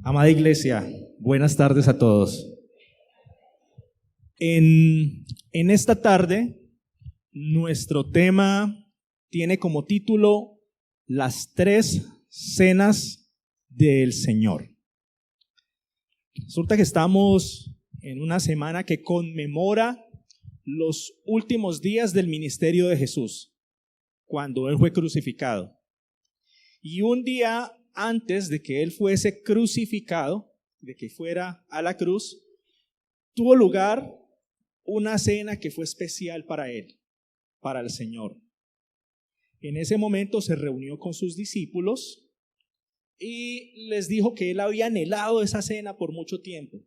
Amada Iglesia, buenas tardes a todos. En esta tarde, nuestro tema tiene como título Las tres cenas del Señor. Resulta que estamos en una semana que conmemora los últimos días del ministerio de Jesús, cuando Él fue crucificado. Y un día antes de que Él fuese crucificado, de que fuera a la cruz, tuvo lugar una cena que fue especial para Él, para el Señor. En ese momento se reunió con sus discípulos y les dijo que Él había anhelado esa cena por mucho tiempo.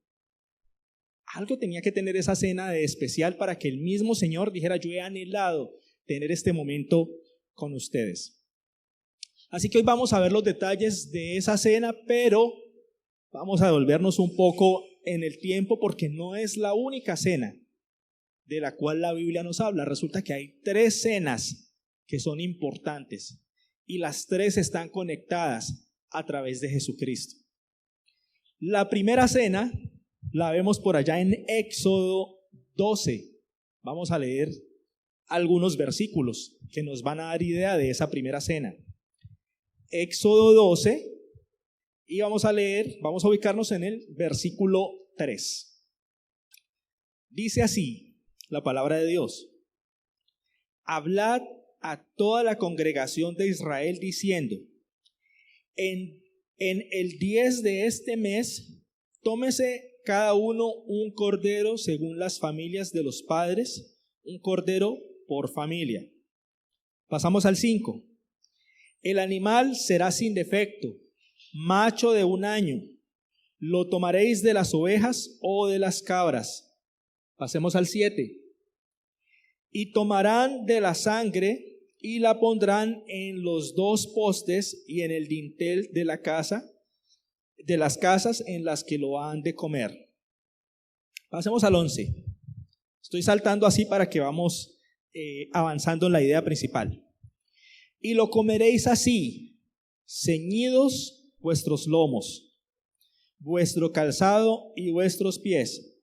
Algo tenía que tener esa cena de especial para que el mismo Señor dijera: yo he anhelado tener este momento con ustedes. Así que hoy vamos a ver los detalles de esa cena, pero vamos a devolvernos un poco en el tiempo porque no es la única cena de la cual la Biblia nos habla. Resulta que hay tres cenas que son importantes y las tres están conectadas a través de Jesucristo. La primera cena la vemos por allá en Éxodo 12. Vamos a leer algunos versículos que nos van a dar idea de esa primera cena. Éxodo 12, y vamos a ubicarnos en el versículo 3. Dice así la palabra de Dios: hablad a toda la congregación de Israel diciendo: en el 10 de este mes, tómese cada uno un cordero según las familias de los padres, un cordero por familia. Pasamos al 5. El animal será sin defecto, macho de 1 año. Lo tomaréis de las ovejas o de las cabras. Pasemos al 7. Y tomarán de la sangre y la pondrán en los 2 postes y en el dintel de la casa, de las casas en las que lo han de comer. Pasemos al 11. Estoy saltando así para que vamos avanzando en la idea principal. Y lo comeréis así, ceñidos vuestros lomos, vuestro calzado y vuestros pies,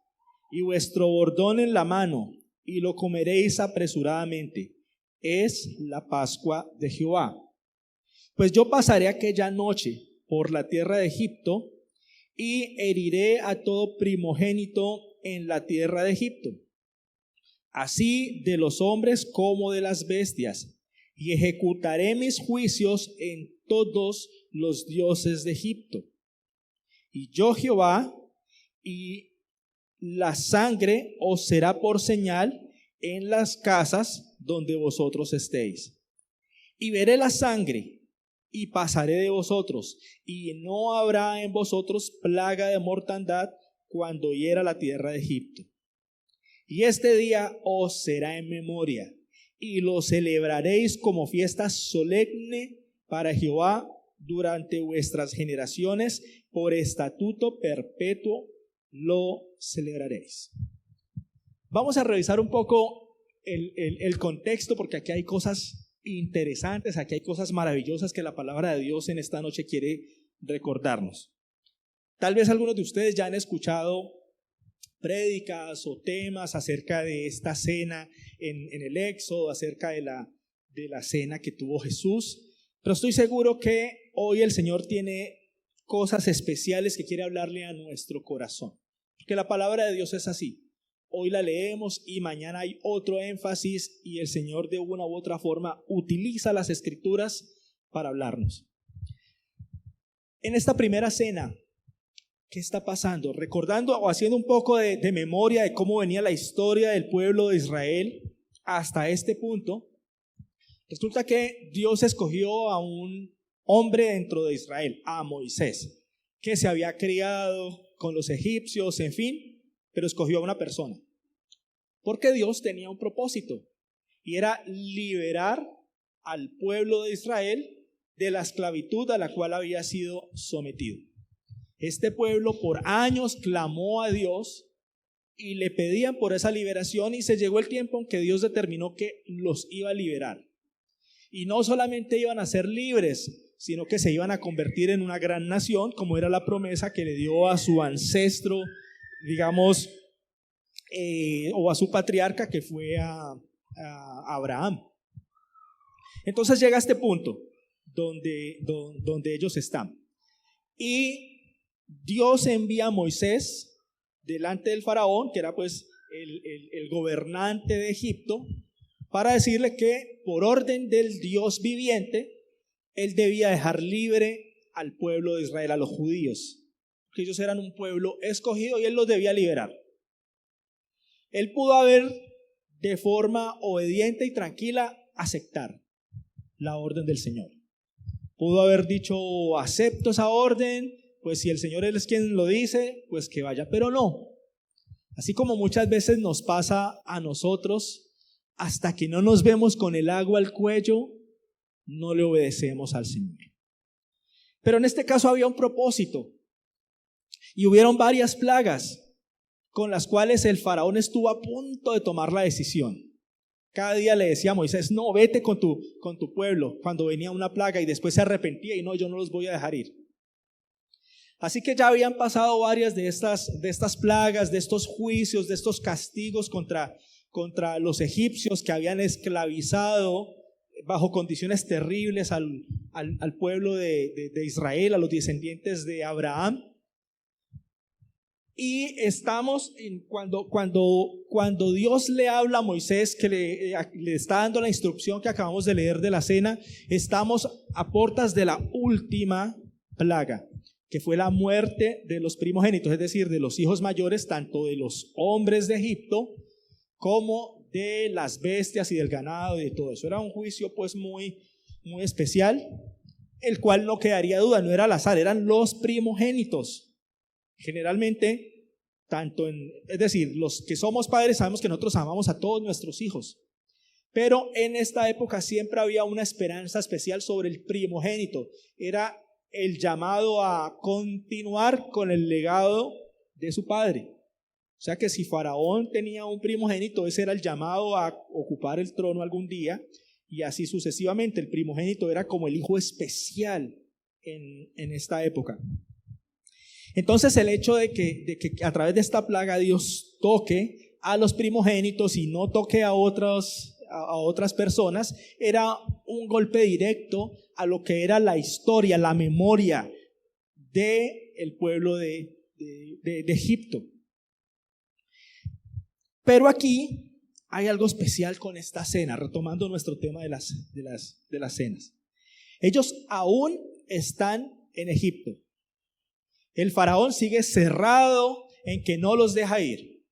y vuestro bordón en la mano, y lo comeréis apresuradamente. Es la Pascua de Jehová. Pues yo pasaré aquella noche por la tierra de Egipto, y heriré a todo primogénito en la tierra de Egipto, así de los hombres como de las bestias, y ejecutaré mis juicios en todos los dioses de Egipto. Y yo, Jehová, y la sangre os será por señal en las casas donde vosotros estéis. Y veré la sangre y pasaré de vosotros, y no habrá en vosotros plaga de mortandad cuando hiera la tierra de Egipto. Y este día os será en memoria, y lo celebraréis como fiesta solemne para Jehová durante vuestras generaciones, por estatuto perpetuo lo celebraréis. Vamos a revisar un poco el contexto, porque aquí hay cosas interesantes, aquí hay cosas maravillosas que la palabra de Dios en esta noche quiere recordarnos. Tal vez algunos de ustedes ya han escuchado prédicas o temas acerca de esta cena en el Éxodo, acerca de la cena que tuvo Jesús, pero estoy seguro que hoy el Señor tiene cosas especiales que quiere hablarle a nuestro corazón, porque la palabra de Dios es así. Hoy la leemos y mañana hay otro énfasis, y el Señor de una u otra forma utiliza las Escrituras para hablarnos. En esta primera cena, ¿qué está pasando? Recordando o haciendo un poco de memoria de cómo venía la historia del pueblo de Israel hasta este punto, resulta que Dios escogió a un hombre dentro de Israel, a Moisés, que se había criado con los egipcios, en fin, pero escogió a una persona, porque Dios tenía un propósito, y era liberar al pueblo de Israel de la esclavitud a la cual había sido sometido. Este pueblo por años clamó a Dios y le pedían por esa liberación, y se llegó el tiempo en que Dios determinó que los iba a liberar. Y no solamente iban a ser libres, sino que se iban a convertir en una gran nación, como era la promesa que le dio a su ancestro, digamos, o a su patriarca, que fue a Abraham. Entonces llega a este punto donde ellos están. Y Dios envía a Moisés delante del faraón, que era pues el gobernante de Egipto, para decirle que por orden del Dios viviente, él debía dejar libre al pueblo de Israel, a los judíos, que ellos eran un pueblo escogido y él los debía liberar. Él pudo haber de forma obediente y tranquila aceptar la orden del Señor. Pudo haber dicho, acepto esa orden, pues si el Señor es quien lo dice, pues que vaya, pero no. Así como muchas veces nos pasa a nosotros, hasta que no nos vemos con el agua al cuello, no le obedecemos al Señor. Pero en este caso había un propósito y hubieron varias plagas con las cuales el faraón estuvo a punto de tomar la decisión. Cada día le decía a Moisés, no, vete con tu pueblo, cuando venía una plaga, y después se arrepentía y no, yo no los voy a dejar ir. Así que ya habían pasado varias de estas plagas, de estos juicios, de estos castigos contra los egipcios que habían esclavizado bajo condiciones terribles al pueblo de Israel, a los descendientes de Abraham. Y estamos cuando Dios le habla a Moisés, que le está dando la instrucción que acabamos de leer de la cena, estamos a puertas de la última plaga, que fue la muerte de los primogénitos, es decir, de los hijos mayores, tanto de los hombres de Egipto como de las bestias y del ganado y de todo eso. Era un juicio pues muy, muy especial, el cual no quedaría duda, no era al azar, eran los primogénitos. Generalmente, es decir, los que somos padres sabemos que nosotros amamos a todos nuestros hijos, pero en esta época siempre había una esperanza especial sobre el primogénito. Era el llamado a continuar con el legado de su padre. O sea que si Faraón tenía un primogénito, ese era el llamado a ocupar el trono algún día, y así sucesivamente. El primogénito era como el hijo especial en esta época. Entonces el hecho de que a través de esta plaga Dios toque a los primogénitos y no toque a otras personas, era un golpe directo a lo que era la historia, la memoria del pueblo de Egipto. Pero aquí hay algo especial con esta cena, retomando nuestro tema de las cenas. Ellos aún están en Egipto. El faraón sigue cerrado en que no los deja ir.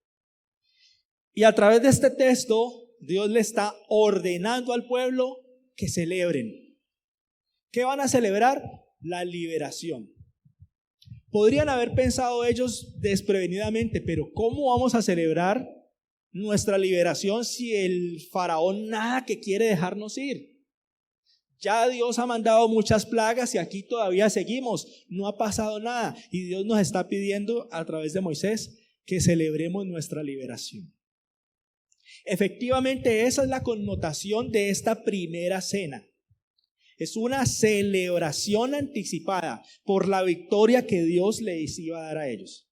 Y a través de este texto, Dios le está ordenando al pueblo que celebren. ¿Qué van a celebrar? La liberación. Podrían haber pensado ellos desprevenidamente, pero ¿cómo vamos a celebrar nuestra liberación si el faraón nada que quiere dejarnos ir? Ya Dios ha mandado muchas plagas y aquí todavía seguimos, no ha pasado nada, y Dios nos está pidiendo a través de Moisés que celebremos nuestra liberación. Efectivamente, esa es la connotación de esta primera cena. Es una celebración anticipada por la victoria que Dios les iba a dar a ellos.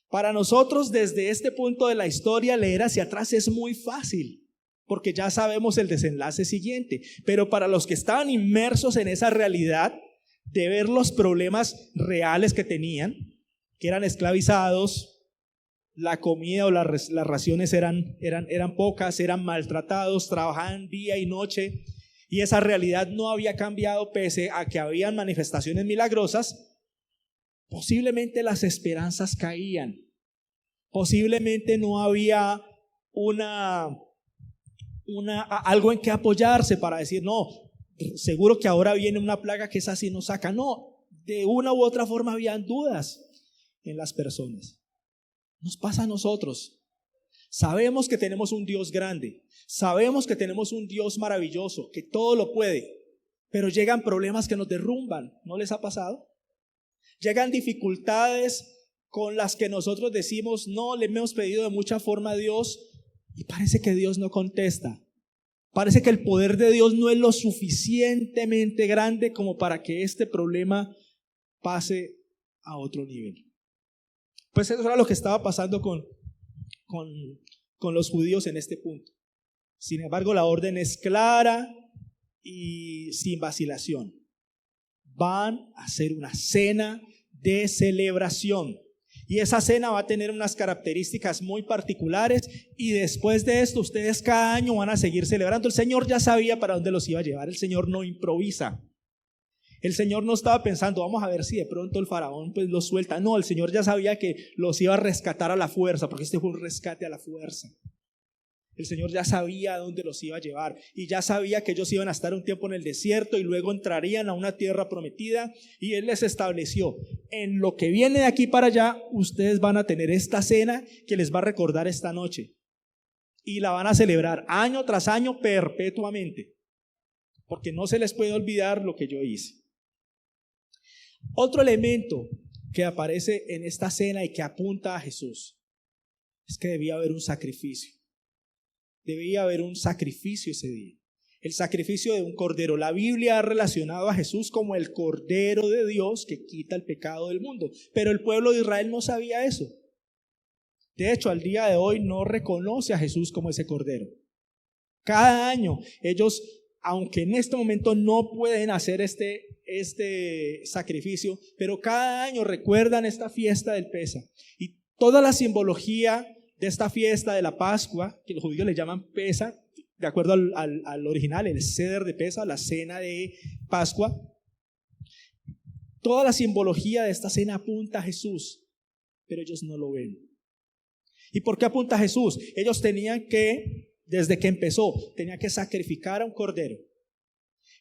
Para nosotros, desde este punto de la historia, leer hacia atrás es muy fácil, porque ya sabemos el desenlace siguiente. Pero para los que estaban inmersos en esa realidad de ver los problemas reales que tenían, que eran esclavizados, la comida o las raciones eran pocas, eran maltratados, trabajaban día y noche, y esa realidad no había cambiado pese a que habían manifestaciones milagrosas, posiblemente las esperanzas caían, posiblemente no había algo en que apoyarse para decir, no, seguro que ahora viene una plaga que esa sí nos saca. No, de una u otra forma habían dudas en las personas. Nos pasa a nosotros. Sabemos que tenemos un Dios grande, sabemos que tenemos un Dios maravilloso, que todo lo puede, pero llegan problemas que nos derrumban. ¿No les ha pasado? Llegan dificultades con las que nosotros decimos, no, le hemos pedido de mucha forma a Dios, y parece que Dios no contesta. Parece que el poder de Dios no es lo suficientemente grande como para que este problema pase a otro nivel. Pues eso era lo que estaba pasando con los judíos en este punto. Sin embargo, la orden es clara y sin vacilación. Van a hacer una cena de celebración. Y esa cena va a tener unas características muy particulares, y después de esto ustedes cada año van a seguir celebrando. El Señor ya sabía para dónde los iba a llevar. El Señor no improvisa. El Señor no estaba pensando, vamos a ver si de pronto el faraón pues los suelta. No, el Señor ya sabía que los iba a rescatar a la fuerza, porque este fue un rescate a la fuerza. El Señor ya sabía a dónde los iba a llevar, y ya sabía que ellos iban a estar un tiempo en el desierto y luego entrarían a una tierra prometida, y Él les estableció: en lo que viene de aquí para allá, ustedes van a tener esta cena que les va a recordar esta noche, y la van a celebrar año tras año perpetuamente, porque no se les puede olvidar lo que yo hice. Otro elemento que aparece en esta cena y que apunta a Jesús es que debía haber un sacrificio. Debía haber un sacrificio ese día. El sacrificio de un cordero. La Biblia ha relacionado a Jesús como el Cordero de Dios que quita el pecado del mundo. Pero el pueblo de Israel no sabía eso. De hecho, al día de hoy no reconoce a Jesús como ese Cordero. Cada año ellos, aunque en este momento no pueden hacer este sacrificio, pero cada año recuerdan esta fiesta del Pesa. Y toda la simbología de esta fiesta de la Pascua, que los judíos le llaman Pesa, de acuerdo al original, el Seder de Pesa, la cena de Pascua. Toda la simbología de esta cena apunta a Jesús, pero ellos no lo ven. ¿Y por qué apunta a Jesús? Ellos tenían que, desde que empezó, tenían que sacrificar a un cordero.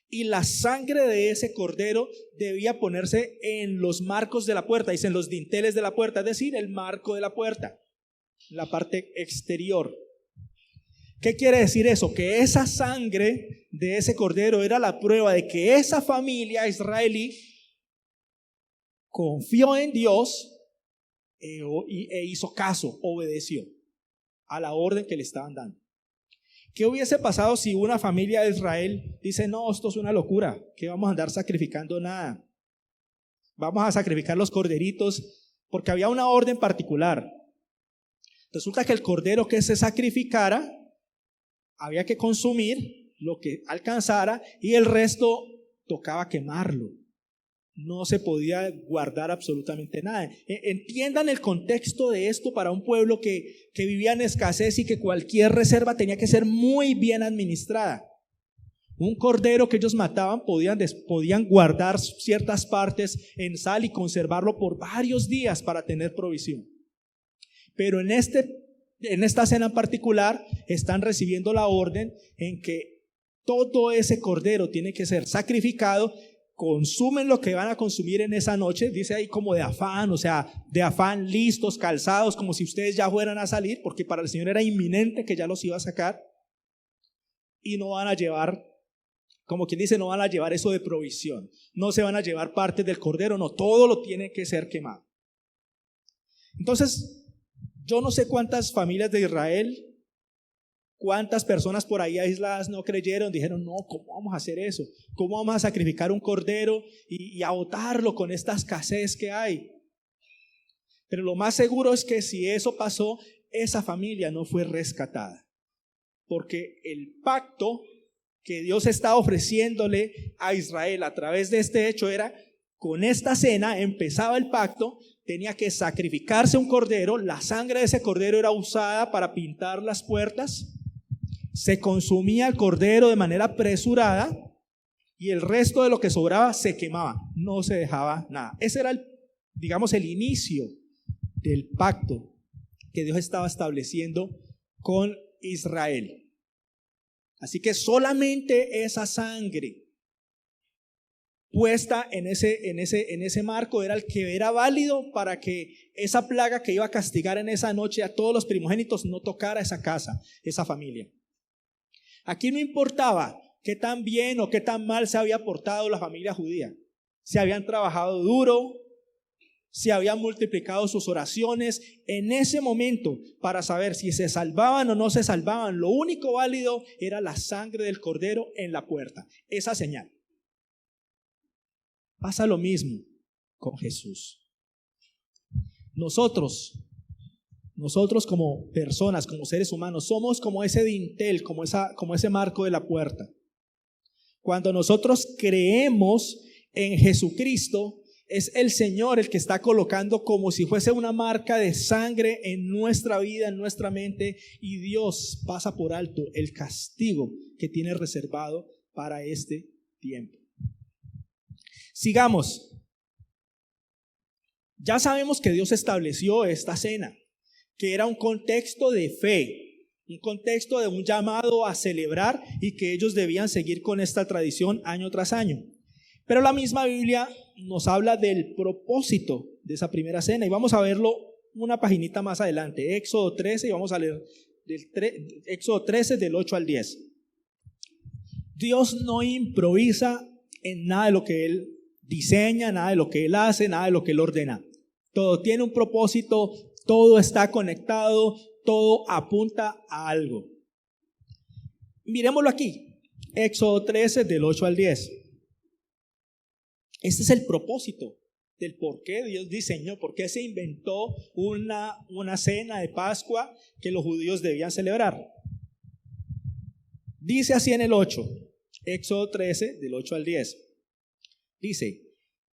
Y la sangre de ese cordero debía ponerse en los marcos de la puerta, dicen los dinteles de la puerta, es decir, el marco de la puerta, la parte exterior. ¿Qué quiere decir eso? Que esa sangre de ese cordero era la prueba de que esa familia israelí confió en Dios e hizo caso, obedeció a la orden que le estaban dando. ¿Qué hubiese pasado si una familia de Israel dice: no, esto es una locura, que vamos a andar sacrificando nada, vamos a sacrificar los corderitos? Porque había una orden particular. Resulta que el cordero que se sacrificara había que consumir lo que alcanzara, y el resto tocaba quemarlo. No se podía guardar absolutamente nada. Entiendan el contexto de esto para un pueblo que vivía en escasez y que cualquier reserva tenía que ser muy bien administrada. Un cordero que ellos mataban podían guardar ciertas partes en sal y conservarlo por varios días para tener provisión. Pero en esta cena en particular están recibiendo la orden en que todo ese cordero tiene que ser sacrificado. Consumen lo que van a consumir en esa noche, dice ahí como de afán, o sea, de afán, listos, calzados, como si ustedes ya fueran a salir, porque para el Señor era inminente que ya los iba a sacar. Y no van a llevar, como quien dice, no van a llevar eso de provisión, no se van a llevar partes del cordero, no, todo lo tiene que ser quemado. Entonces, yo no sé cuántas familias de Israel, cuántas personas por ahí aisladas no creyeron, dijeron: no, ¿cómo vamos a hacer eso? ¿Cómo vamos a sacrificar un cordero y a botarlo con esta escasez que hay? Pero lo más seguro es que si eso pasó, esa familia no fue rescatada, porque el pacto que Dios está ofreciéndole a Israel a través de este hecho era: con esta cena empezaba el pacto, tenía que sacrificarse un cordero, la sangre de ese cordero era usada para pintar las puertas, se consumía el cordero de manera apresurada y el resto de lo que sobraba se quemaba, no se dejaba nada. Ese era el inicio del pacto que Dios estaba estableciendo con Israel. Así que solamente esa sangre puesta en ese marco era el que era válido para que esa plaga que iba a castigar en esa noche a todos los primogénitos no tocara esa casa, esa familia. Aquí no importaba qué tan bien o qué tan mal se había portado la familia judía, si habían trabajado duro, se habían multiplicado sus oraciones. En ese momento, para saber si se salvaban o no se salvaban, lo único válido era la sangre del Cordero en la puerta, esa señal. Pasa lo mismo con Jesús. Nosotros como personas, como seres humanos, somos como ese dintel, como ese marco de la puerta. Cuando nosotros creemos en Jesucristo, es el Señor el que está colocando como si fuese una marca de sangre en nuestra vida, en nuestra mente, y Dios pasa por alto el castigo que tiene reservado para este tiempo. Sigamos. Ya sabemos que Dios estableció esta cena, que era un contexto de fe, un contexto de un llamado a celebrar y que ellos debían seguir con esta tradición año tras año. Pero la misma Biblia nos habla del propósito de esa primera cena y vamos a verlo una paginita más adelante, Éxodo 13, y vamos a leer Éxodo 13 del 8 al 10. Dios no improvisa en nada de lo que Él diseña, nada de lo que Él hace, nada de lo que Él ordena. Todo tiene un propósito, todo está conectado, todo apunta a algo. Miremoslo aquí, Éxodo 13 del 8 al 10. Este es el propósito del por qué Dios diseñó, por qué se inventó una cena de Pascua que los judíos debían celebrar. Dice así en el 8, Éxodo 13 del 8 al 10. Dice,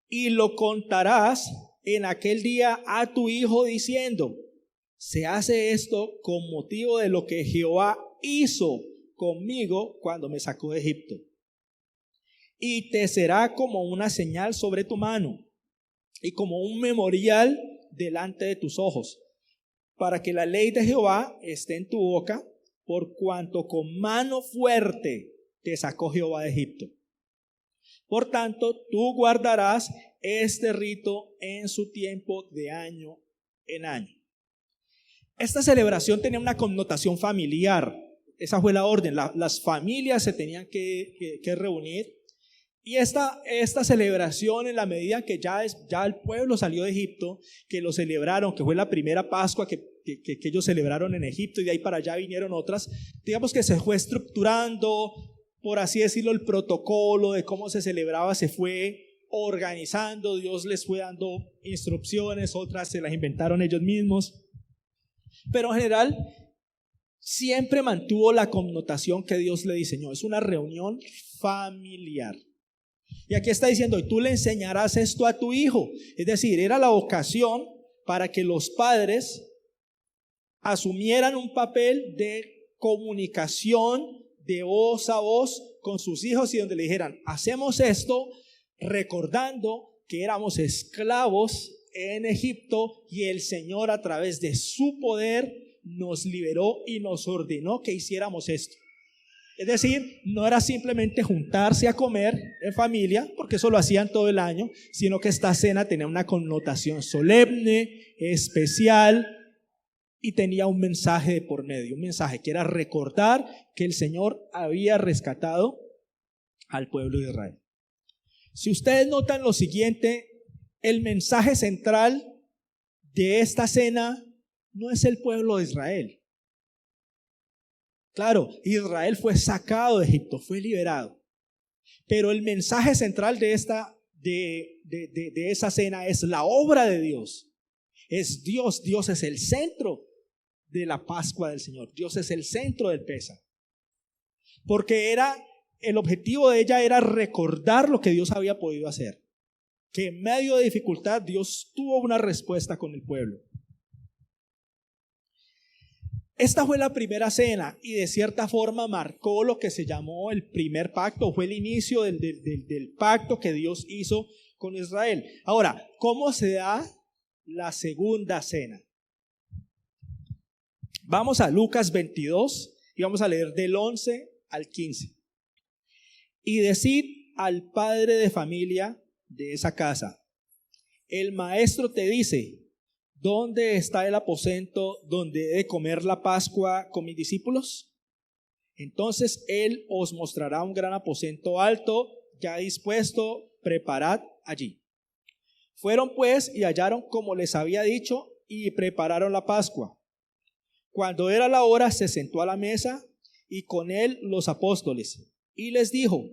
y lo contarás en aquel día a tu hijo diciendo, se hace esto con motivo de lo que Jehová hizo conmigo cuando me sacó de Egipto. Y te será como una señal sobre tu mano y como un memorial delante de tus ojos, para que la ley de Jehová esté en tu boca, por cuanto con mano fuerte te sacó Jehová de Egipto. Por tanto, tú guardarás este rito en su tiempo de año en año. Esta celebración tenía una connotación familiar. Esa fue la orden. Las familias se tenían que reunir. Y esta celebración, en la medida que ya el pueblo salió de Egipto, que lo celebraron, que fue la primera Pascua que ellos celebraron en Egipto, y de ahí para allá vinieron otras, digamos que se fue estructurando, por así decirlo, el protocolo de cómo se celebraba se fue organizando. Dios les fue dando instrucciones, otras se las inventaron ellos mismos, pero en general siempre mantuvo la connotación que Dios le diseñó. Es una reunión familiar. Y aquí está diciendo, y tú le enseñarás esto a tu hijo. Es decir, era la ocasión para que los padres asumieran un papel de comunicación de voz a voz con sus hijos, y donde le dijeran, hacemos esto recordando que éramos esclavos en Egipto y el Señor a través de su poder nos liberó y nos ordenó que hiciéramos esto. Es decir, no era simplemente juntarse a comer en familia, porque eso lo hacían todo el año, sino que esta cena tenía una connotación solemne, especial, y tenía un mensaje de por medio, un mensaje que era recordar que el Señor había rescatado al pueblo de Israel. Si ustedes notan lo siguiente, el mensaje central de esta cena no es el pueblo de Israel. Claro, Israel fue sacado de Egipto, fue liberado. Pero el mensaje central de esa cena es la obra de Dios. Es Dios. Dios es el centro de la Pascua del Señor. Dios es el centro del Pésach. Porque el objetivo de ella era recordar lo que Dios había podido hacer. Que en medio de dificultad Dios tuvo una respuesta con el pueblo. Esta fue la primera cena y de cierta forma marcó lo que se llamó el primer pacto, fue el inicio del pacto que Dios hizo con Israel. Ahora, ¿cómo se da la segunda cena? Vamos a Lucas 22 y vamos a leer del 11 al 15. Y decid al padre de familia de esa casa, el maestro te dice, ¿dónde está el aposento donde he de comer la Pascua con mis discípulos? Entonces él os mostrará un gran aposento alto, ya dispuesto, preparad allí. Fueron pues y hallaron como les había dicho y prepararon la Pascua. Cuando era la hora, se sentó a la mesa y con él los apóstoles y les dijo: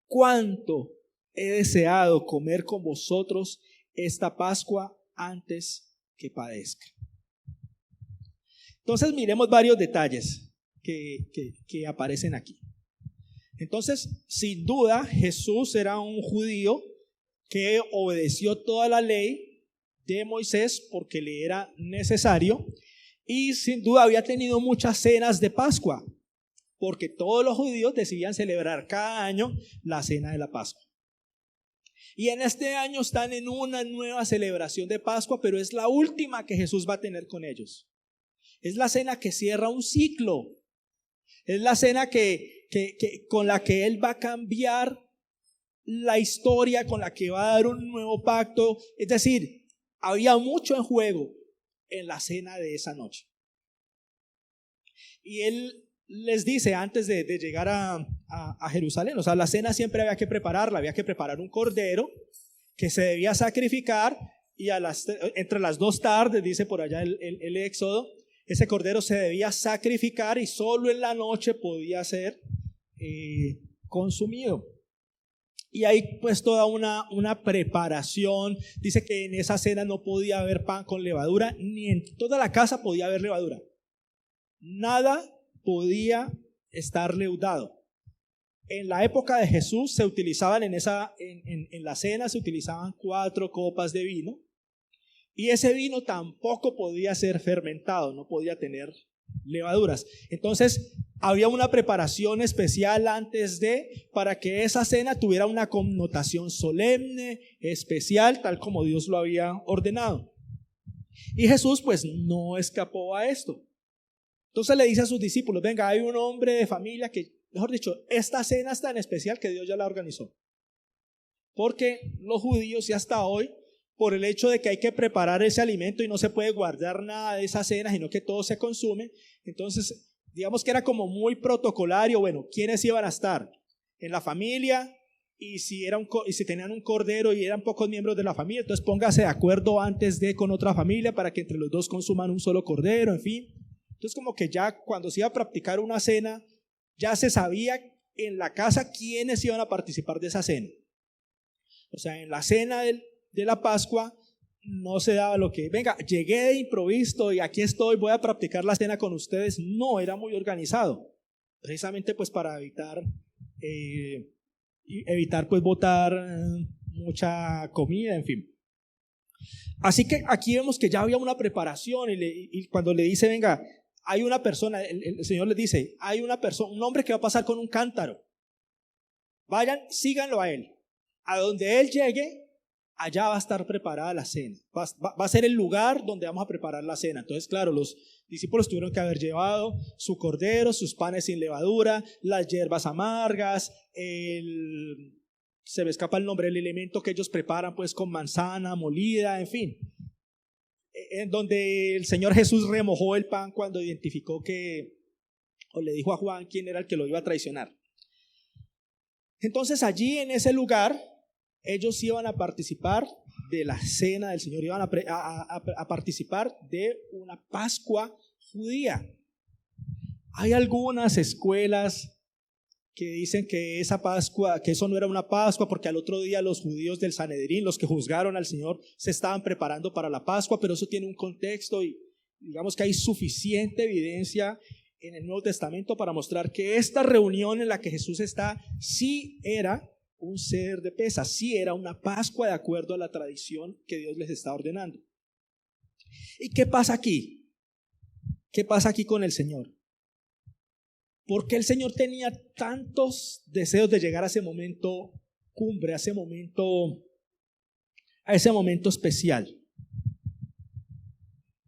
cuánto he deseado comer con vosotros esta Pascua antes que padezca. Entonces miremos varios detalles que aparecen aquí. Entonces, sin duda, Jesús era un judío que obedeció toda la ley de Moisés porque le era necesario, y sin duda había tenido muchas cenas de Pascua, porque todos los judíos decidían celebrar cada año la cena de la Pascua. Y en este año están en una nueva celebración de Pascua, pero es la última que Jesús va a tener con ellos. Es la cena que cierra un ciclo. Es la cena con la que Él va a cambiar la historia, con la que va a dar un nuevo pacto. Es decir, había mucho en juego en la cena de esa noche. Y Él les dice antes de llegar a Jerusalén, o sea, la cena siempre había que prepararla, había que preparar un cordero que se debía sacrificar, y entre las 2 tardes, dice por allá el Éxodo, ese cordero se debía sacrificar y solo en la noche podía ser consumido. Y hay pues toda una preparación. Dice que en esa cena no podía haber pan con levadura, ni en toda la casa podía haber levadura. Nada podía estar leudado. En la época de Jesús se utilizaban en la cena se utilizaban 4 copas de vino, y ese vino tampoco podía ser fermentado, no podía tener levaduras. Entonces había una preparación especial para que esa cena tuviera una connotación solemne, especial, tal como Dios lo había ordenado. Y Jesús pues no escapó a esto. Entonces le dice a sus discípulos: venga, hay un hombre de familia que, mejor dicho, esta cena es tan especial que Dios ya la organizó. Porque los judíos, y hasta hoy, por el hecho de que hay que preparar ese alimento y no se puede guardar nada de esa cena, sino que todo se consume, entonces digamos que era como muy protocolario. Bueno, ¿quiénes iban a estar en la familia? Y si tenían un cordero y eran pocos miembros de la familia, entonces póngase de acuerdo antes con otra familia para que entre los dos consuman un solo cordero, en fin. Entonces como que ya cuando se iba a practicar una cena, ya se sabía en la casa quiénes iban a participar de esa cena. O sea, en la cena de la Pascua no se daba lo que, venga, llegué de improviso y aquí estoy, voy a practicar la cena con ustedes. No, era muy organizado, precisamente pues para evitar pues botar mucha comida, en fin. Así que aquí vemos que ya había una preparación, y cuando le dice, venga, hay una persona, el Señor les dice, hay una persona, un hombre que va a pasar con un cántaro. Vayan, síganlo a él. A donde él llegue, allá va a estar preparada la cena. Va a ser el lugar donde vamos a preparar la cena. Entonces, claro, los discípulos tuvieron que haber llevado su cordero, sus panes sin levadura, las hierbas amargas, se me escapa el nombre, el elemento que ellos preparan pues con manzana molida, en fin. En donde el Señor Jesús remojó el pan cuando identificó o le dijo a Juan quién era el que lo iba a traicionar. Entonces allí en ese lugar ellos iban a participar de la cena del Señor, iban a participar de una Pascua judía. Hay algunas escuelas que dicen que esa Pascua, que eso no era una Pascua, porque al otro día los judíos del Sanedrín, los que juzgaron al Señor, se estaban preparando para la Pascua, pero eso tiene un contexto, y digamos que hay suficiente evidencia en el Nuevo Testamento para mostrar que esta reunión en la que Jesús está sí era un Seder de Pesas, sí era una Pascua de acuerdo a la tradición que Dios les está ordenando. ¿Y qué pasa aquí? ¿Qué pasa aquí con el Señor? ¿Por qué el Señor tenía tantos deseos de llegar a ese momento cumbre, a ese momento especial?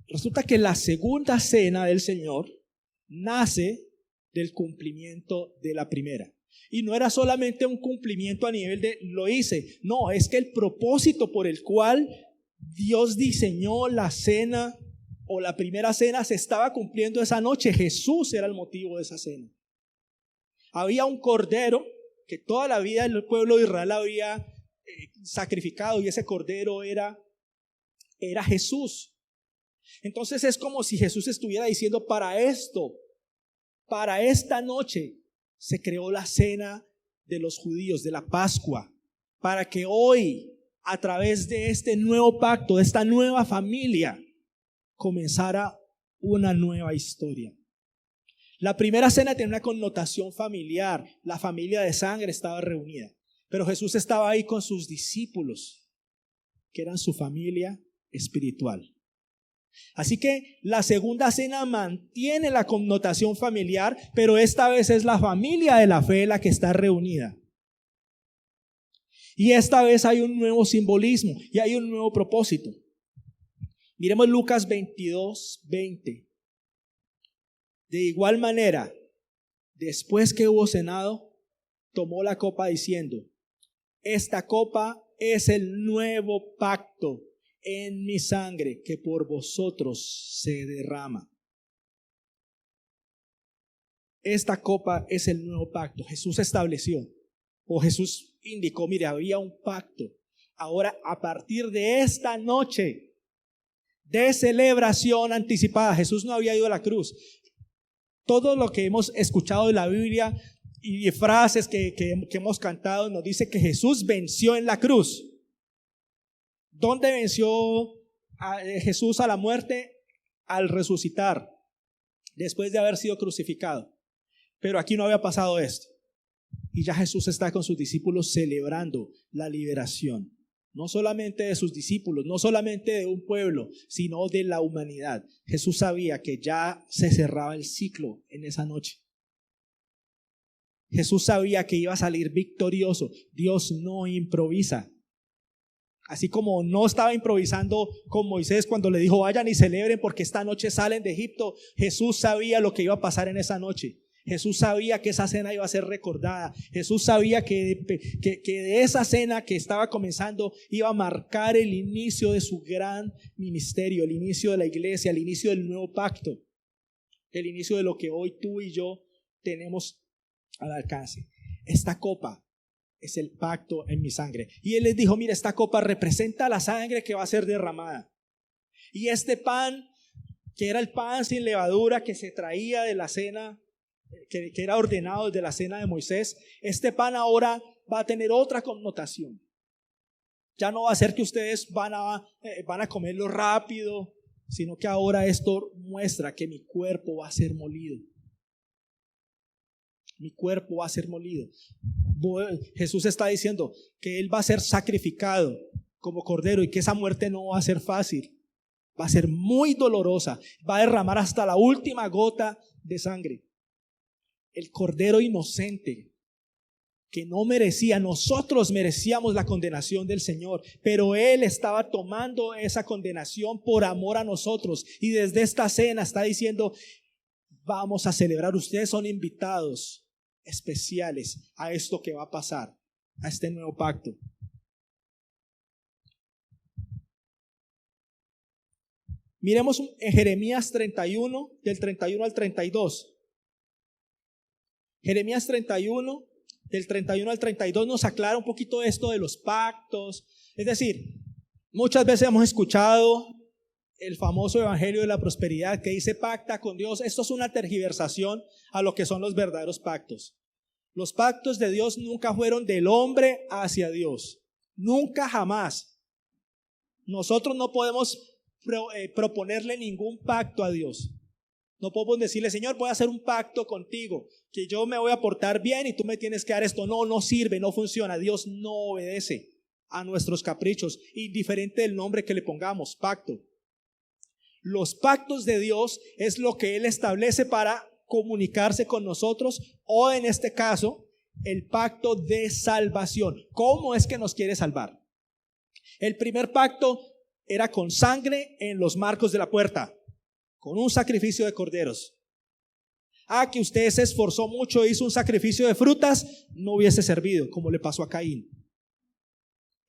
Resulta que la segunda cena del Señor nace del cumplimiento de la primera. Y no era solamente un cumplimiento a nivel de lo hice, no, es que el propósito por el cual Dios diseñó la cena o la primera cena se estaba cumpliendo esa noche. Jesús era el motivo de esa cena. Había un cordero que toda la vida el pueblo de Israel había sacrificado, y ese cordero era Jesús. Entonces es como si Jesús estuviera diciendo: para esto, para esta noche se creó la cena de los judíos, de la Pascua, para que hoy, a través de este nuevo pacto, de esta nueva familia, comenzara una nueva historia. La primera cena tenía una connotación familiar. La familia de sangre estaba reunida, pero Jesús estaba ahí con sus discípulos, que eran su familia espiritual. Así que la segunda cena mantiene la connotación familiar, pero esta vez es la familia de la fe la que está reunida. Y esta vez hay un nuevo simbolismo y hay un nuevo propósito. Miremos Lucas 22:20. De igual manera, después que hubo cenado, tomó la copa diciendo: esta copa es el nuevo pacto en mi sangre, que por vosotros se derrama. Esta copa es el nuevo pacto. Jesús estableció, o Jesús indicó: mire, había un pacto. Ahora, a partir de esta noche de celebración anticipada, Jesús no había ido a la cruz. Todo lo que hemos escuchado de la Biblia y frases que hemos cantado nos dice que Jesús venció en la cruz. ¿Dónde venció Jesús a la muerte? Al resucitar, después de haber sido crucificado. Pero aquí no había pasado esto. Y ya Jesús está con sus discípulos celebrando la liberación. No solamente de sus discípulos, no solamente de un pueblo, sino de la humanidad. Jesús sabía que ya se cerraba el ciclo en esa noche. Jesús sabía que iba a salir victorioso. Dios no improvisa. Así como no estaba improvisando con Moisés cuando le dijo: vayan y celebren porque esta noche salen de Egipto. Jesús sabía lo que iba a pasar en esa noche. Jesús sabía que esa cena iba a ser recordada. Jesús sabía que de esa cena que estaba comenzando iba a marcar el inicio de su gran ministerio, el inicio de la iglesia, el inicio del nuevo pacto, el inicio de lo que hoy tú y yo tenemos al alcance. Esta copa es el pacto en mi sangre. Y él les dijo: mira, esta copa representa la sangre que va a ser derramada. Y este pan, que era el pan sin levadura que se traía de la cena, que era ordenado desde la cena de Moisés, este pan ahora va a tener otra connotación. Ya no va a ser que ustedes van a comerlo rápido, sino que ahora esto muestra que mi cuerpo va a ser molido. Mi cuerpo va a ser molido. Jesús está diciendo que Él va a ser sacrificado como cordero y que esa muerte no va a ser fácil. Va a ser muy dolorosa. Va a derramar hasta la última gota de sangre. El cordero inocente que no merecía, nosotros merecíamos la condenación del Señor, pero Él estaba tomando esa condenación por amor a nosotros. Y desde esta cena está diciendo: vamos a celebrar, ustedes son invitados especiales a esto que va a pasar, a este nuevo pacto. Miremos en Jeremías 31, del 31 al 32. Jeremías 31, del 31 al 32 nos aclara un poquito esto de los pactos. Es decir, muchas veces hemos escuchado el famoso evangelio de la prosperidad que dice: pacta con Dios. Esto es una tergiversación a lo que son los verdaderos pactos. Los pactos de Dios nunca fueron del hombre hacia Dios. Nunca, jamás. Nosotros no podemos proponerle ningún pacto a Dios. No podemos decirle: Señor, voy a hacer un pacto contigo, que yo me voy a portar bien y tú me tienes que dar esto. No sirve, no funciona. Dios no obedece a nuestros caprichos, indiferente del nombre que le pongamos, pacto. Los pactos de Dios es lo que Él establece para comunicarse con nosotros, o en este caso, el pacto de salvación. ¿Cómo es que nos quiere salvar? El primer pacto era con sangre en los marcos de la puerta, con un sacrificio de corderos. Que usted se esforzó mucho, hizo un sacrificio de frutas, no hubiese servido, como le pasó a Caín.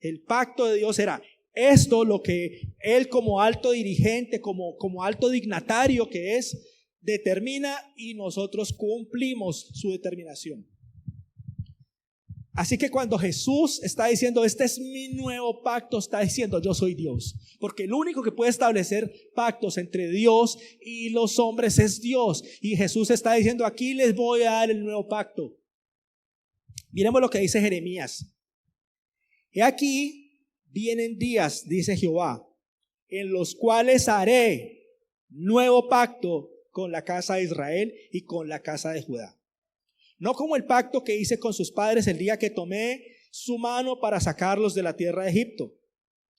El pacto de Dios era esto, lo que Él como alto dirigente, como alto dignatario que es, determina, y nosotros cumplimos su determinación. Así que cuando Jesús está diciendo, este es mi nuevo pacto, está diciendo, yo soy Dios. Porque el único que puede establecer pactos entre Dios y los hombres es Dios. Y Jesús está diciendo, aquí les voy a dar el nuevo pacto. Miremos lo que dice Jeremías. He aquí vienen días, dice Jehová, en los cuales haré nuevo pacto con la casa de Israel y con la casa de Judá. No como el pacto que hice con sus padres el día que tomé su mano para sacarlos de la tierra de Egipto.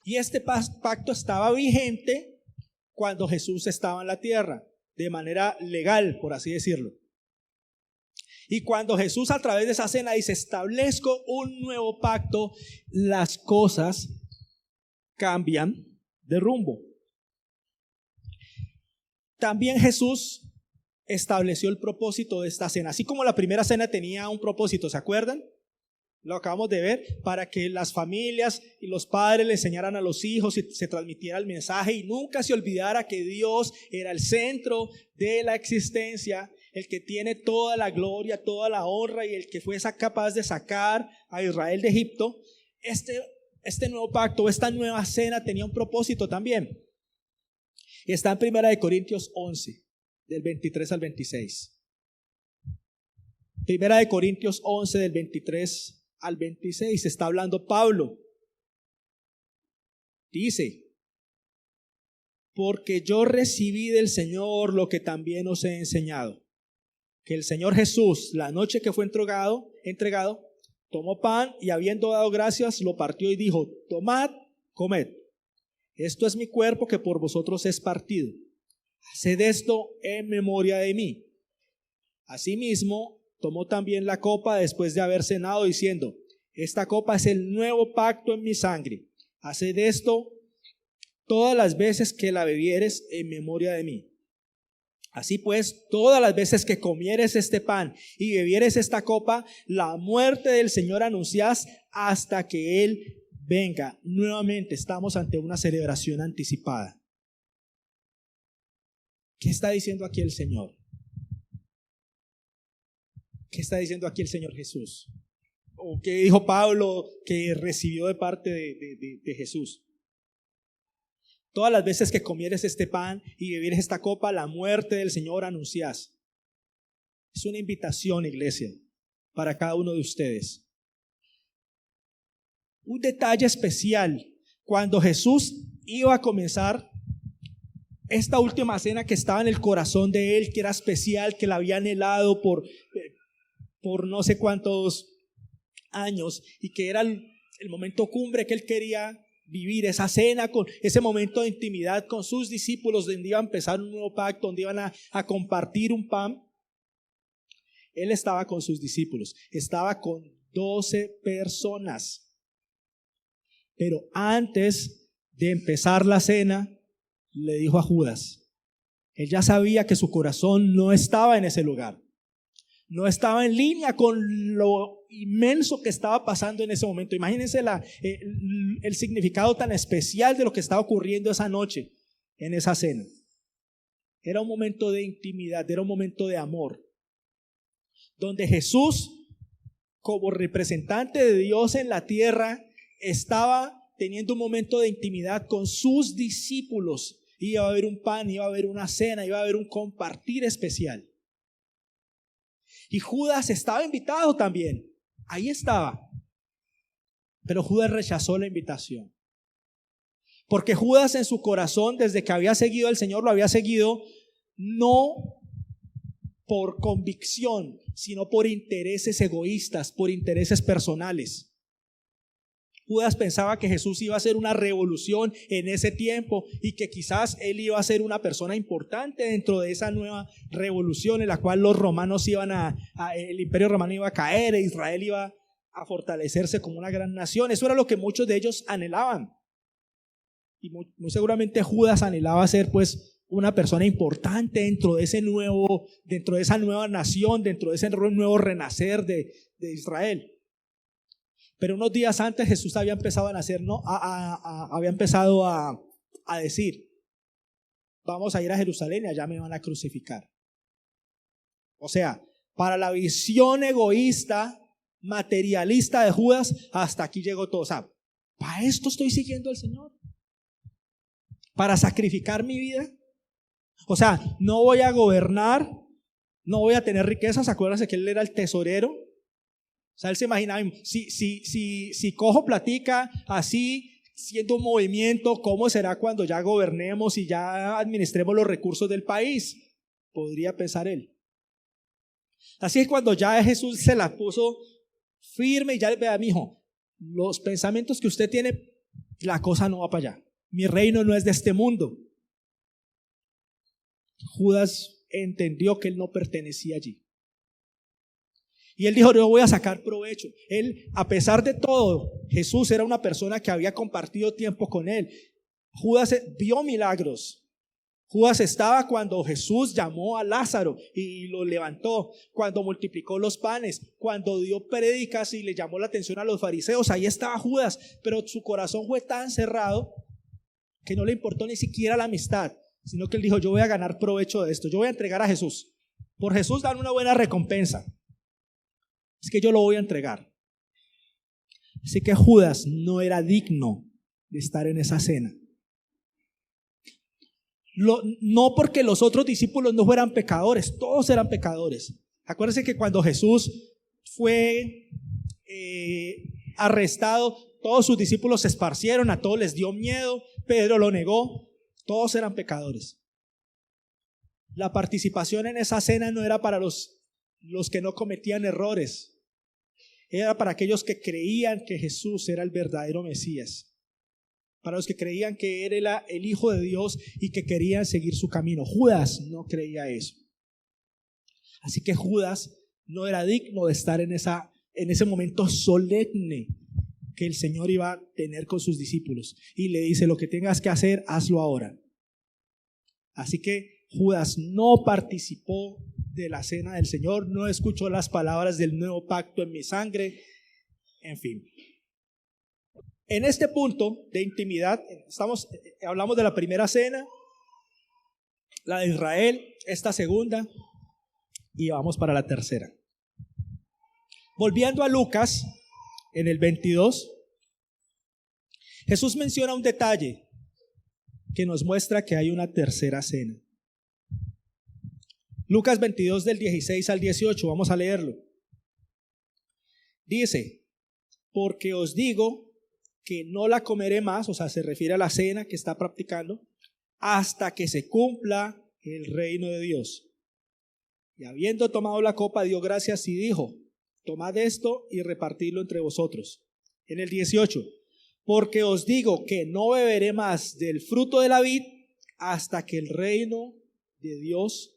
Y este pacto estaba vigente cuando Jesús estaba en la tierra, de manera legal, por así decirlo. Y cuando Jesús a través de esa cena dice, establezco un nuevo pacto, las cosas cambian de rumbo. También Jesús estableció el propósito de esta cena. Así como la primera cena tenía un propósito, ¿se acuerdan? Lo acabamos de ver, para que las familias y los padres le enseñaran a los hijos y se transmitiera el mensaje y nunca se olvidara que Dios era el centro de la existencia, el que tiene toda la gloria, toda la honra y el que fue capaz de sacar a Israel de Egipto. Este nuevo pacto, esta nueva cena tenía un propósito también. Y está en 1 Corintios 11, del 23 al 26. 1 Corintios 11, del 23 al 26, está hablando Pablo. Dice, porque yo recibí del Señor lo que también os he enseñado, que el Señor Jesús, la noche que fue entregado, tomó pan y habiendo dado gracias, lo partió y dijo, tomad, comed, esto es mi cuerpo que por vosotros es partido. Haced esto en memoria de mí. Asimismo, tomó también la copa después de haber cenado, diciendo, esta copa es el nuevo pacto en mi sangre. Haced esto todas las veces que la bebieres en memoria de mí. Así pues, todas las veces que comieres este pan y bebieres esta copa, la muerte del Señor anunciás hasta que Él venga. Nuevamente estamos ante una celebración anticipada. ¿Qué está diciendo aquí el Señor? ¿Qué está diciendo aquí el Señor Jesús? ¿O qué dijo Pablo que recibió de parte de Jesús? Todas las veces que comieres este pan y bebieres esta copa, la muerte del Señor anunciás. Es una invitación, iglesia, para cada uno de ustedes. Un detalle especial, cuando Jesús iba a comenzar esta última cena que estaba en el corazón de Él, que era especial, que la había anhelado por no sé cuántos años y que era el momento cumbre que Él quería vivir, esa cena, con ese momento de intimidad con sus discípulos, donde iba a empezar un nuevo pacto, donde iban a compartir un pan. Él estaba con sus discípulos, estaba con 12 personas. Pero antes de empezar la cena, le dijo a Judas, él ya sabía que su corazón no estaba en ese lugar, no estaba en línea con lo inmenso que estaba pasando en ese momento. Imagínense el significado tan especial de lo que estaba ocurriendo esa noche en esa cena. Era un momento de intimidad, era un momento de amor, donde Jesús, como representante de Dios en la tierra, estaba teniendo un momento de intimidad con sus discípulos. Iba a haber un pan, iba a haber una cena, iba a haber un compartir especial. Y Judas estaba invitado también, ahí estaba. Pero Judas rechazó la invitación. Porque Judas en su corazón, desde que había seguido al Señor, lo había seguido no por convicción, sino por intereses egoístas, por intereses personales. Judas pensaba que Jesús iba a hacer una revolución en ese tiempo y que quizás él iba a ser una persona importante dentro de esa nueva revolución en la cual los romanos el imperio romano iba a caer e Israel iba a fortalecerse como una gran nación. Eso era lo que muchos de ellos anhelaban. Y muy seguramente Judas anhelaba ser pues una persona importante dentro de esa nueva nación, dentro de ese nuevo renacer de Israel. Pero unos días antes Jesús había empezado a nacer, había empezado a decir, vamos a ir a Jerusalén y allá me van a crucificar. O sea, para la visión egoísta, materialista de Judas, hasta aquí llegó todo. O sea, ¿para esto estoy siguiendo al Señor? ¿Para sacrificar mi vida? O sea, no voy a gobernar, no voy a tener riquezas. Acuérdense que él era el tesorero. O sea, él se imaginaba, si cojo platica así, siendo un movimiento, ¿cómo será cuando ya gobernemos y ya administremos los recursos del país? Podría pensar él. Así que cuando ya Jesús se la puso firme y ya le vea, mijo, los pensamientos que usted tiene, la cosa no va para allá. Mi reino no es de este mundo. Judas entendió que él no pertenecía allí. Y él dijo, yo voy a sacar provecho. Él, a pesar de todo, Jesús era una persona que había compartido tiempo con él. Judas vio milagros. Judas estaba cuando Jesús llamó a Lázaro y lo levantó, cuando multiplicó los panes, cuando dio prédicas y le llamó la atención a los fariseos. Ahí estaba Judas, pero su corazón fue tan cerrado que no le importó ni siquiera la amistad, sino que él dijo, yo voy a ganar provecho de esto, yo voy a entregar a Jesús. Por Jesús dan una buena recompensa. Es que yo lo voy a entregar. Así que Judas no era digno de estar en esa cena. No porque los otros discípulos no fueran pecadores, todos eran pecadores. Acuérdense que cuando Jesús fue arrestado, todos sus discípulos se esparcieron, a todos les dio miedo, Pedro lo negó, todos eran pecadores. La participación en esa cena no era para los que no cometían errores, era para aquellos que creían que Jesús era el verdadero Mesías. Para los que creían que él era el Hijo de Dios y que querían seguir su camino. Judas no creía eso. Así que Judas no era digno de estar en ese momento solemne que el Señor iba a tener con sus discípulos. Y le dice, lo que tengas que hacer, hazlo ahora. Así que Judas no participó de la cena del Señor, no escuchó las palabras del nuevo pacto en mi sangre, en fin. En este punto de intimidad, hablamos de la primera cena, la de Israel, esta segunda, y vamos para la tercera. Volviendo a Lucas, en el 22, Jesús menciona un detalle que nos muestra que hay una tercera cena. Lucas 22 del 16 al 18, vamos a leerlo. Dice, porque os digo que no la comeré más, o sea, se refiere a la cena que está practicando, hasta que se cumpla el reino de Dios. Y habiendo tomado la copa, dio gracias y dijo, tomad esto y repartidlo entre vosotros. En el 18, porque os digo que no beberé más del fruto de la vid hasta que el reino de Dios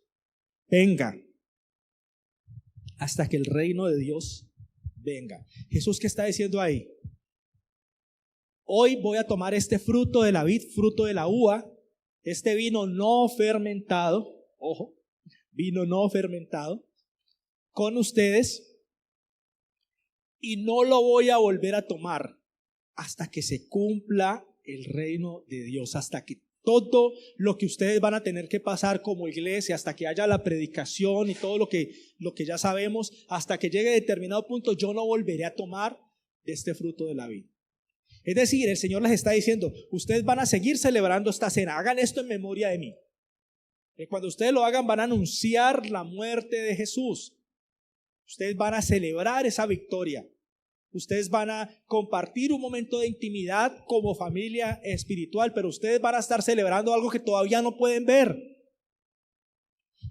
venga. Hasta que el reino de Dios venga. Jesús, ¿qué está diciendo ahí? Hoy voy a tomar este fruto de la vid, fruto de la uva, este vino no fermentado, ojo, vino no fermentado, con ustedes, y no lo voy a volver a tomar hasta que se cumpla el reino de Dios, hasta que todo lo que ustedes van a tener que pasar como iglesia, hasta que haya la predicación y todo lo que ya sabemos, hasta que llegue a determinado punto, yo no volveré a tomar de este fruto de la vid. Es decir, el Señor les está diciendo, ustedes van a seguir celebrando esta cena, hagan esto en memoria de mí. Y cuando ustedes lo hagan, van a anunciar la muerte de Jesús. Ustedes van a celebrar esa victoria. Ustedes van a compartir un momento de intimidad como familia espiritual, pero ustedes van a estar celebrando algo que todavía no pueden ver.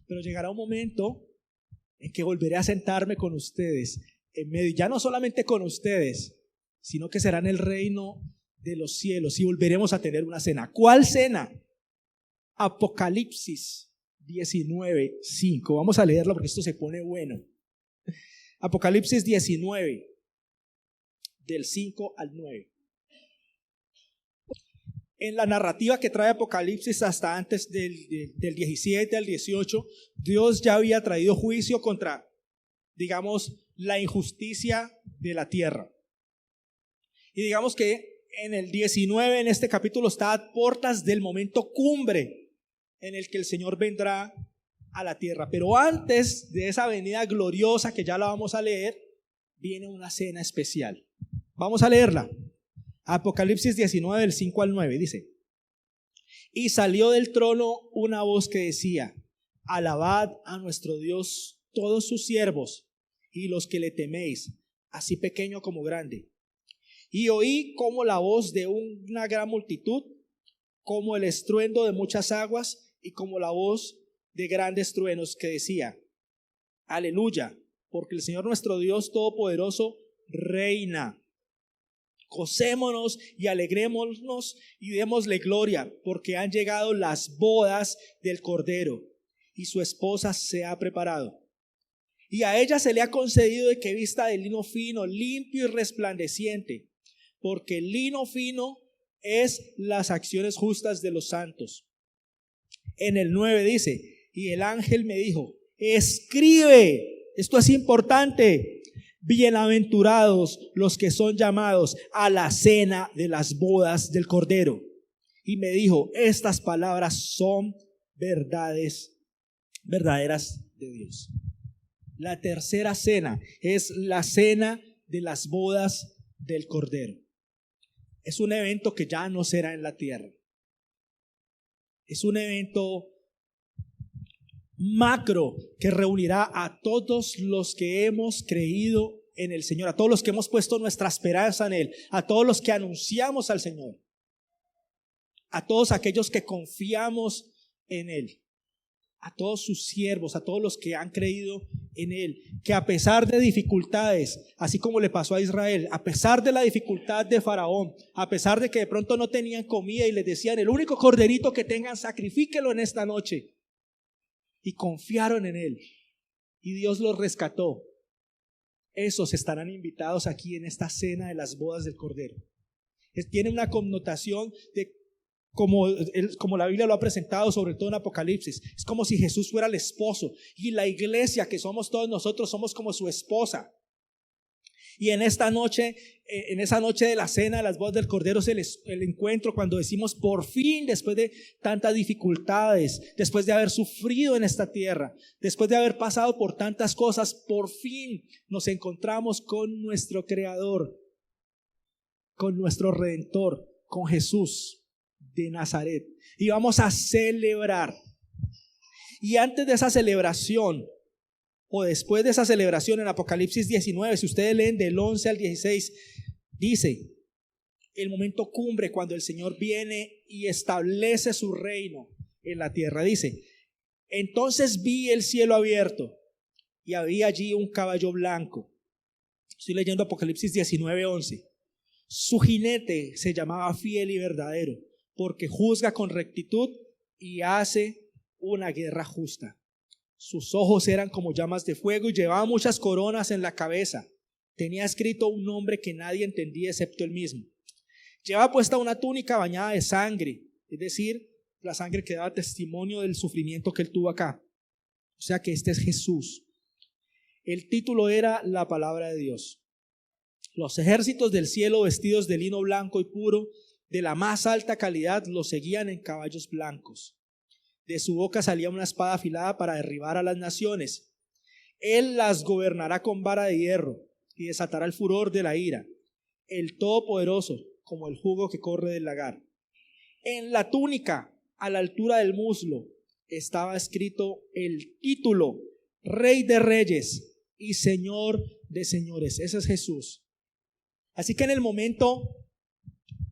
Pero llegará un momento en que volveré a sentarme con ustedes en medio, ya no solamente con ustedes, sino que será en el reino de los cielos y volveremos a tener una cena. ¿Cuál cena? Apocalipsis 19:5. Vamos a leerlo porque esto se pone bueno. Apocalipsis 19, del 5 al 9. En la narrativa que trae Apocalipsis hasta antes del 17 al 18, Dios ya había traído juicio contra, digamos, la injusticia de la tierra. Y digamos que en el 19, en este capítulo, está a puertas del momento cumbre en el que el Señor vendrá a la tierra. Pero antes de esa venida gloriosa que ya la vamos a leer, viene una cena especial. Vamos a leerla. Apocalipsis 19, del 5 al 9, dice: y salió del trono una voz que decía: alabad a nuestro Dios todos sus siervos y los que le teméis, así pequeño como grande. Y oí como la voz de una gran multitud, como el estruendo de muchas aguas y como la voz de grandes truenos, que decía: aleluya, porque el Señor nuestro Dios Todopoderoso reina. Gocémonos y alegrémonos y démosle gloria, porque han llegado las bodas del Cordero y su esposa se ha preparado. Y a ella se le ha concedido de que vista de lino fino, limpio y resplandeciente, porque el lino fino es las acciones justas de los santos. En el 9 dice: y el ángel me dijo: escribe, esto es importante, bienaventurados los que son llamados a la cena de las bodas del Cordero. Y me dijo: estas palabras son verdaderas de Dios. La tercera cena es la cena de las bodas del Cordero. Es un evento que ya no será en la tierra. Es un evento macro que reunirá a todos los que hemos creído en el Señor, a todos los que hemos puesto nuestra esperanza en Él, a todos los que anunciamos al Señor, a todos aquellos que confiamos en Él, a todos sus siervos, a todos los que han creído en Él, que a pesar de dificultades, así como le pasó a Israel, a pesar de la dificultad de Faraón, a pesar de que de pronto no tenían comida y les decían: el único corderito que tengan, sacrifíquelo en esta noche, y confiaron en Él y Dios los rescató, esos estarán invitados aquí en esta cena de las bodas del Cordero. Tiene una connotación de como la Biblia lo ha presentado, sobre todo en Apocalipsis. Es como si Jesús fuera el esposo y la iglesia, que somos todos nosotros, somos como su esposa. Y en esta noche, en esa noche de la cena de las bodas del Cordero, es el encuentro cuando decimos: por fin, después de tantas dificultades, después de haber sufrido en esta tierra, después de haber pasado por tantas cosas, por fin nos encontramos con nuestro Creador, con nuestro Redentor, con Jesús de Nazaret, y vamos a celebrar. Y antes de esa celebración, o después de esa celebración, en Apocalipsis 19, si ustedes leen del 11 al 16, dice: el momento cumbre cuando el Señor viene y establece su reino en la tierra. Dice: entonces vi el cielo abierto y había allí un caballo blanco. Estoy leyendo Apocalipsis 19, 11. Su jinete se llamaba Fiel y Verdadero, porque juzga con rectitud y hace una guerra justa. Sus ojos eran como llamas de fuego y llevaba muchas coronas en la cabeza. Tenía escrito un nombre que nadie entendía excepto él mismo. Llevaba puesta una túnica bañada de sangre, es decir, la sangre que daba testimonio del sufrimiento que él tuvo acá. O sea que este es Jesús. El título era la palabra de Dios. Los ejércitos del cielo, vestidos de lino blanco y puro, de la más alta calidad, los seguían en caballos blancos. De su boca salía una espada afilada para derribar a las naciones. Él las gobernará con vara de hierro y desatará el furor de la ira. El Todopoderoso, como el jugo que corre del lagar. En la túnica, a la altura del muslo, estaba escrito el título: Rey de Reyes y Señor de Señores. Ese es Jesús. Así que en el momento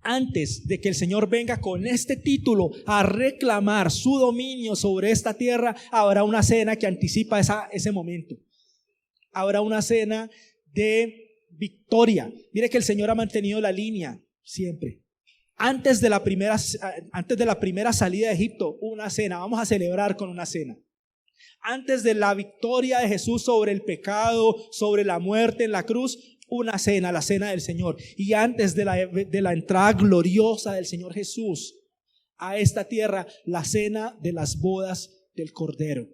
antes de que el Señor venga con este título a reclamar su dominio sobre esta tierra, habrá una cena que anticipa ese momento. Habrá una cena de victoria. Mire que el Señor ha mantenido la línea siempre. Antes de la primera salida de Egipto, una cena. Vamos a celebrar con una cena. Antes de la victoria de Jesús sobre el pecado, sobre la muerte en la cruz, una cena, la cena del Señor. Y antes de la entrada gloriosa del Señor Jesús a esta tierra, la cena de las bodas del Cordero.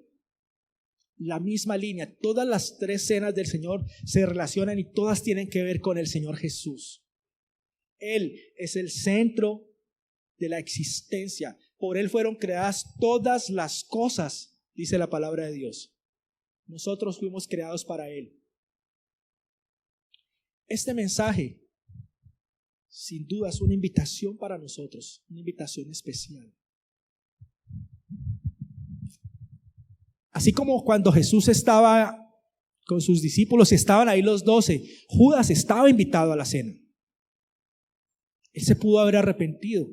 La misma línea, todas las tres cenas del Señor se relacionan y todas tienen que ver con el Señor Jesús. Él es el centro de la existencia. Por Él fueron creadas todas las cosas, dice la palabra de Dios. Nosotros fuimos creados para Él. Este mensaje, sin duda, es una invitación para nosotros, una invitación especial. Así como cuando Jesús estaba con sus discípulos y estaban ahí los 12, Judas estaba invitado a la cena. Él se pudo haber arrepentido.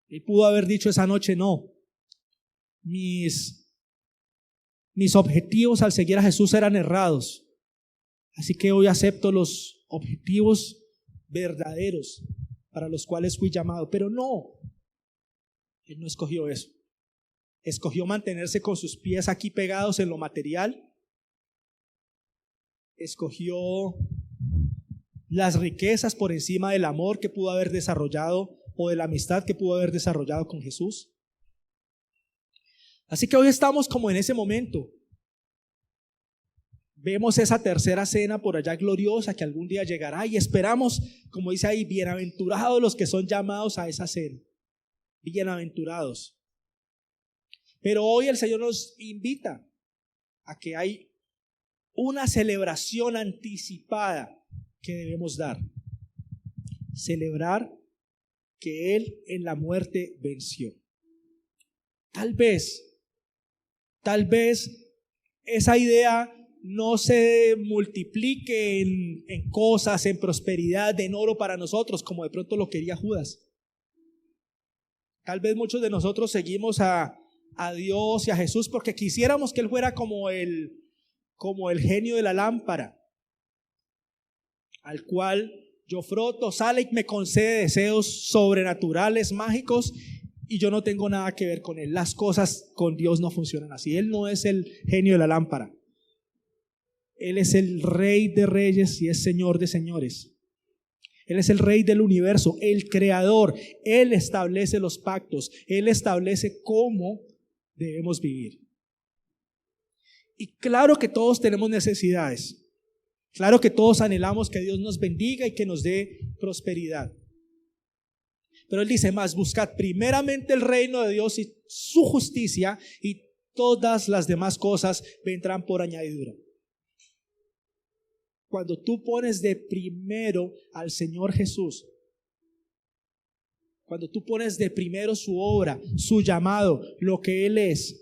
Él pudo haber dicho esa noche: no, mis objetivos al seguir a Jesús eran errados, así que hoy acepto los objetivos verdaderos para los cuales fui llamado. Pero no, él no escogió eso. Escogió mantenerse con sus pies aquí pegados en lo material. Escogió las riquezas por encima del amor que pudo haber desarrollado o de la amistad que pudo haber desarrollado con Jesús. Así que hoy estamos como en ese momento. Vemos esa tercera cena por allá gloriosa que algún día llegará y esperamos, como dice ahí, bienaventurados los que son llamados a esa cena. Bienaventurados. Pero hoy el Señor nos invita a que hay una celebración anticipada que debemos dar. Celebrar que Él en la muerte venció. Tal vez esa idea no se multiplique en cosas, en prosperidad, en oro para nosotros, como de pronto lo quería Judas. Tal vez muchos de nosotros seguimos a Dios y a Jesús porque quisiéramos que Él fuera como el genio de la lámpara, al cual yo froto, sale y me concede deseos sobrenaturales, mágicos, y yo no tengo nada que ver con Él. Las cosas con Dios no funcionan así. Él no es el genio de la lámpara. Él es el Rey de reyes y es Señor de señores. Él es el Rey del universo, el creador. Él establece los pactos. Él establece cómo debemos vivir. Y claro que todos tenemos necesidades. Claro que todos anhelamos que Dios nos bendiga y que nos dé prosperidad. Pero Él dice más: buscad primeramente el reino de Dios y su justicia, y todas las demás cosas vendrán por añadidura. Cuando tú pones de primero al Señor Jesús, cuando tú pones de primero su obra, su llamado, lo que Él es,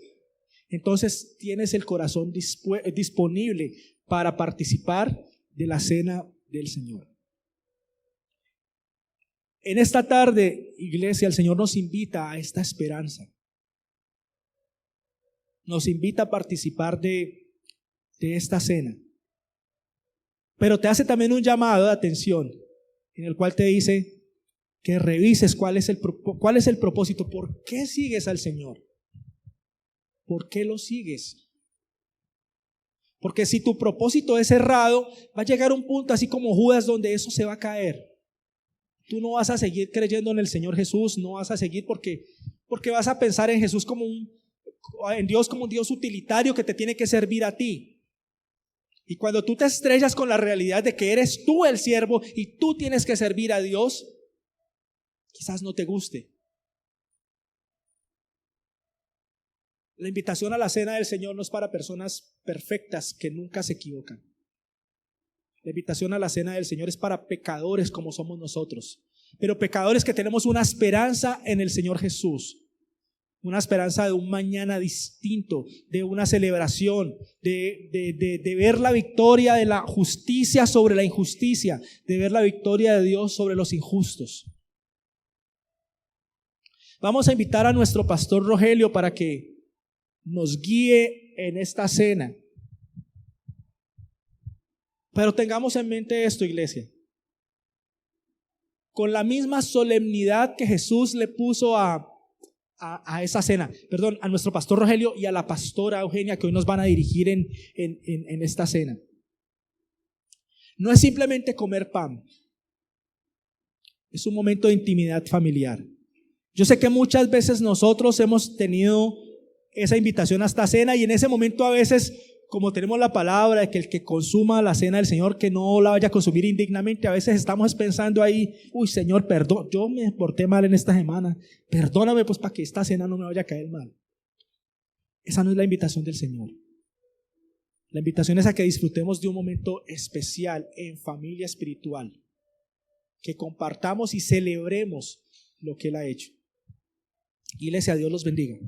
entonces tienes el corazón disponible para participar de la cena del Señor. En esta tarde, iglesia, el Señor nos invita a esta esperanza. Nos invita a participar de esta cena. Pero te hace también un llamado de atención, en el cual te dice que revises cuál es el propósito. ¿Por qué sigues al Señor? ¿Por qué lo sigues? Porque si tu propósito es errado, va a llegar un punto así como Judas donde eso se va a caer. Tú no vas a seguir creyendo en el Señor Jesús, no vas a seguir porque vas a pensar en Jesús en Dios como un Dios utilitario que te tiene que servir a ti. Y cuando tú te estrellas con la realidad de que eres tú el siervo y tú tienes que servir a Dios, quizás no te guste. La invitación a la cena del Señor no es para personas perfectas que nunca se equivocan. La invitación a la cena del Señor es para pecadores como somos nosotros, pero pecadores que tenemos una esperanza en el Señor Jesús, una esperanza de un mañana distinto, de una celebración, de ver la victoria de la justicia sobre la injusticia, de ver la victoria de Dios sobre los injustos. Vamos a invitar a nuestro pastor Rogelio para que nos guíe en esta cena. Pero tengamos en mente esto, iglesia. Con la misma solemnidad que Jesús le puso a esa cena, a nuestro pastor Rogelio y a la pastora Eugenia, que hoy nos van a dirigir en esta cena. No es simplemente comer pan. Es un momento de intimidad familiar. Yo sé que muchas veces nosotros hemos tenido esa invitación a esta cena y en ese momento a veces, como tenemos la palabra de que el que consuma la cena del Señor, que no la vaya a consumir indignamente, a veces estamos pensando ahí: uy, Señor, perdón, yo me porté mal en esta semana, perdóname pues para que esta cena no me vaya a caer mal. Esa no es la invitación del Señor. La invitación es a que disfrutemos de un momento especial en familia espiritual, que compartamos y celebremos lo que Él ha hecho. Iglesia, Dios los bendiga.